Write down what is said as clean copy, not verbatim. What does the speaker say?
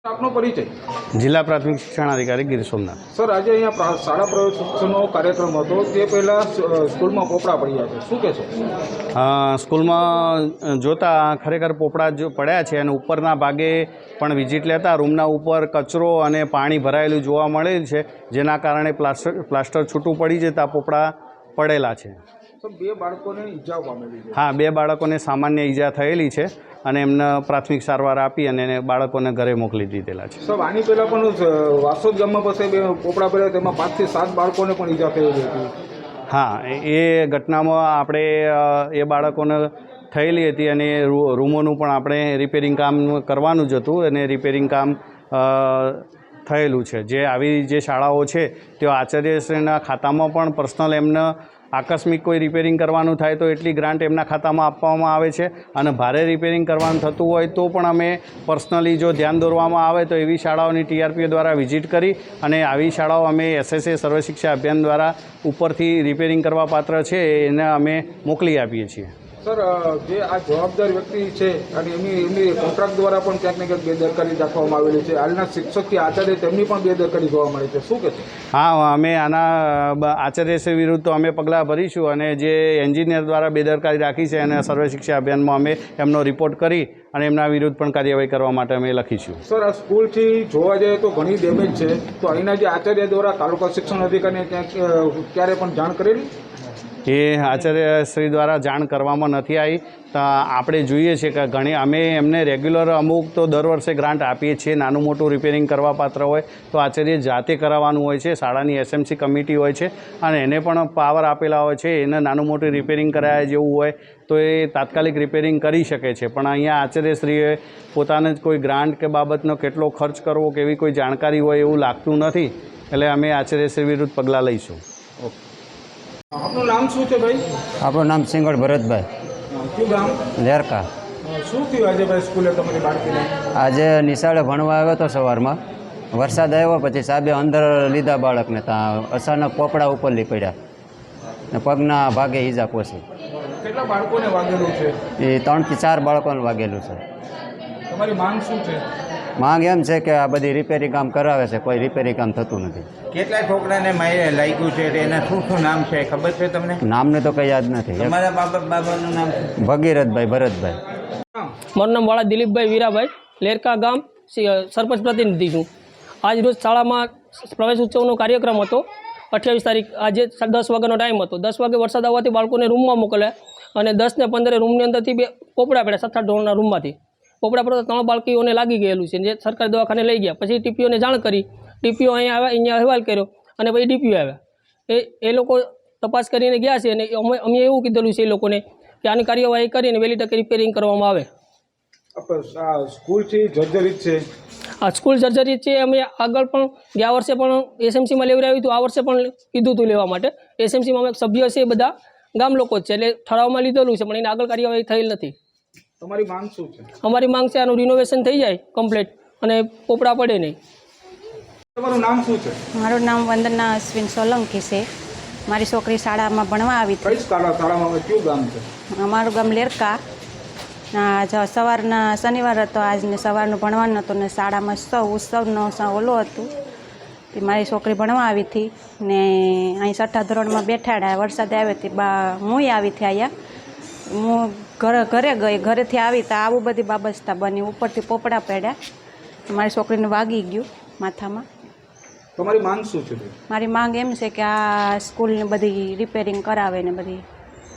આપનો પરિચય? જિલ્લા પ્રાથમિક શિક્ષણાધિકારી ગીર સોમનાથ. સર, આજે અહીંયા શાળા પ્રવેશોત્સવનો કાર્યક્રમ હતો, તે પહેલાં સ્કૂલમાં પોપડા પડ્યા છે, શું કહેશો? સ્કૂલમાં જોતા ખરેખર પોપડા જો પડ્યા છે અને ઉપરના ભાગે પણ વિઝિટ લેતા રૂમના ઉપર કચરો અને પાણી ભરાયેલું જોવા મળેલ છે, જેના કારણે પ્લાસ્ટર છૂટું પડી જતા પોપડા પડેલા છે. બે બાળકોને ઈજાઓ પામેલી છે? હા, બે બાળકોને સામાન્ય ઈજા થયેલી છે અને એમને પ્રાથમિક સારવાર આપી અને બાળકોને ઘરે મોકલી દીધેલા છે. સર, આની પહેલાં પણ વાસોદ ગામમાં પાસે બે પોપડા પડ્યા, તેમાં 5 થી 7 બાળકોને પણ ઈજા થયેલી હતી. હા, એ ઘટનામાં આપણે એ બાળકોને થયેલી હતી અને રૂમોનું પણ આપણે રિપેરિંગ કામ કરવાનું જ હતું અને રિપેરિંગ કામ થયેલું છે. જે શાળાઓ છે તે આચાર્યશ્રીના ખાતામાં પણ પર્સનલ એમને આકસ્મિક કોઈ રિપેરિંગ કરવાનું થાય તો એટલી ગ્રાન્ટ એમના ખાતામાં આપવામાં આવે છે અને ભારે રિપેરિંગ કરવાનું થતું હોય તો પણ અમે પર્સનલી જો ધ્યાન દોરવામાં આવે તો એવી શાળાઓની TRPO દ્વારા વિઝિટ કરી અને આવી શાળાઓ અમે SSA સર્વ શિક્ષા અભિયાન દ્વારા ઉપરથી રિપેરિંગ કરવા પાત્ર છે એને અમે મોકલી આપીએ છીએ. સર, જે આ જવાબદાર વ્યક્તિ છે અને એમની કોન્ટ્રાક્ટ દ્વારા પણ ક્યાંક ને ક્યાંક બેદરકારી દાખવવામાં આવેલી છે. હાલના શિક્ષક કે આચાર્ય તેમની પણ બેદરકારી જોવા મળે છે, શું કહેશો? હા, અમે આના આચાર્યશ્રી વિરુદ્ધ તો અમે પગલાં ભરીશું અને જે એન્જિનિયર દ્વારા બેદરકારી રાખી છે અને સર્વ શિક્ષા અભિયાનમાં અમે એમનો રિપોર્ટ કરી અને એમના વિરુદ્ધ પણ કાર્યવાહી કરવા માટે અમે લખીશું. સર, આ સ્કૂલથી જોવા જઈએ તો ઘણી ડેમેજ છે, તો અહીંના જે આચાર્ય દ્વારા તાલુકા શિક્ષણ અધિકારીને ક્યારે પણ જાણ કરેલી? એ આચાર્યશ્રી દ્વારા જાણ કરવામાં નથી આવી. તો આપણે જોઈએ છીએ કે અમે એમને રેગ્યુલર અમુક તો દર વર્ષે ગ્રાન્ટ આપીએ છીએ. નાનું મોટું રિપેરિંગ કરવા પાત્ર હોય તો આચાર્ય જાતે કરાવવાનું હોય છે. શાળાની SMC કમિટી હોય છે અને એને પણ પાવર આપેલા હોય છે. એને નાનું મોટું રિપેરિંગ કરાયા જેવું હોય તો એ તાત્કાલિક રિપેરિંગ કરી શકે છે. પણ અહીંયા આચાર્યશ્રીએ પોતાને જ કોઈ ગ્રાન્ટ કે બાબતનો કેટલો ખર્ચ કરવો કે એવી કોઈ જાણકારી હોય એવું લાગતું નથી, એટલે અમે આચાર્યશ્રી વિરુદ્ધ પગલાં લઈશું. ઓકે. આપનું નામ શું છે ભાઈ? આપણું નામ સિંગળ ભરતભાઈ. કયું ગામ? લેરકા. શું થયું આજે ભાઈ સ્કૂલે તમારી બાળકીને? આજે નિશાળે ભણવા આવ્યો હતો સવારમાં, વરસાદ આવ્યો પછી સાહેબે અંદર લીધા બાળકને, ત્યાં અચાનક પોપડા ઉપરલી પડ્યા ને પગના ભાગે ઈજા પહોંચી. કેટલા બાળકોને વાગેલું છે? એ 3 થી 4 બાળકોને વાગેલું છે. તમારી માંગ શું છે? માંગ એમ છે કે આ બધી રિપેરિંગ કામ કરાવે છે, કોઈ રિપેરિંગ કામ થતું નથી. કેટલા છોકરાને મારે લાગ્યું છે, એના શું નામ છે ખબર છે તમને? નામને તો કંઈ યાદ નથી. તમારા બાબાનું નામ? ભગીરથભાઈ ભરતભાઈ. મારું નામ વાળા દિલીપભાઈ વીરાભાઈ, લેરકા ગામ સરપંચ પ્રતિનિધિ છું. આજ રોજ શાળામાં પ્રવેશ ઉત્સવનો કાર્યક્રમ હતો. 28 તારીખ આજે 10 વાગ્યાનો ટાઈમ હતો. 10 વાગે વરસાદ આવવાથી બાળકોને રૂમમાં મોકલ્યા અને 10 ને 15 રૂમની અંદરથી બે પોપડા પડ્યા. 7-8 ધોરણના રૂમમાંથી પોપડા પડતા 3 બાળકીઓને લાગી ગયેલું છે, જે સરકારી દવાખાને લઈ ગયા. પછી TPOને જાણ કરી, TPO અહીંયા આવ્યા, અહીંયા અહેવાલ કર્યો અને પછી DPO આવ્યા. એ લોકો તપાસ કરીને ગયા છે અને અમે એવું કીધેલું છે એ લોકોને કે આની કાર્યવાહી કરીને વહેલી તકે રિપેરિંગ કરવામાં આવે. સ્કૂલથી જર્જરિત છે. આ સ્કૂલ જર્જરિત છે. અમે આગળ પણ ગયા વર્ષે પણ SMCમાં લેવડાવ્યું હતું, આ વર્ષે પણ કીધું હતું લેવા માટે. SMCમાં અમે સભ્ય છે, બધા ગામ લોકો જ છે, એટલે ઠરાવમાં લીધેલું છે પણ એની આગળ કાર્યવાહી થયેલ નથી. તમારી માંગ શું છે? અમારી માંગ છે આનું રિનોવેશન થઈ જાય કમ્પ્લીટ અને પોપડા પડે નહીં. તમારું નામ શું છે? મારું નામ વંદના અશ્વિન સોલંકી છે. મારી છોકરી શાળામાં ભણવા આવી હતી. કઈ શાળામાં? કયું ગામ છે? અમારું ગામ લેરકા. સવારના શનિવાર હતો, આજને સવારનું ભણવાનું હતું ને શાળામાં ઉત્સવનો ઓલો હતું. મારી છોકરી ભણવા આવી હતી ને અહીં 6ઠ્ઠા ધોરણમાં બેઠાડ્યા. વરસાદ આવ્યો હતી, હું આવી હતી અહીંયા. હું ઘરે ગઈ, ઘરેથી આવી તો આવું બધી બાબતતા બની. ઉપરથી પોપડા પડ્યા, મારી છોકરીને વાગી ગયું માથામાં. તમારી માંગ શું છે? મારી માંગ એમ છે કે આ સ્કૂલની બધી રિપેરિંગ કરાવે ને બધી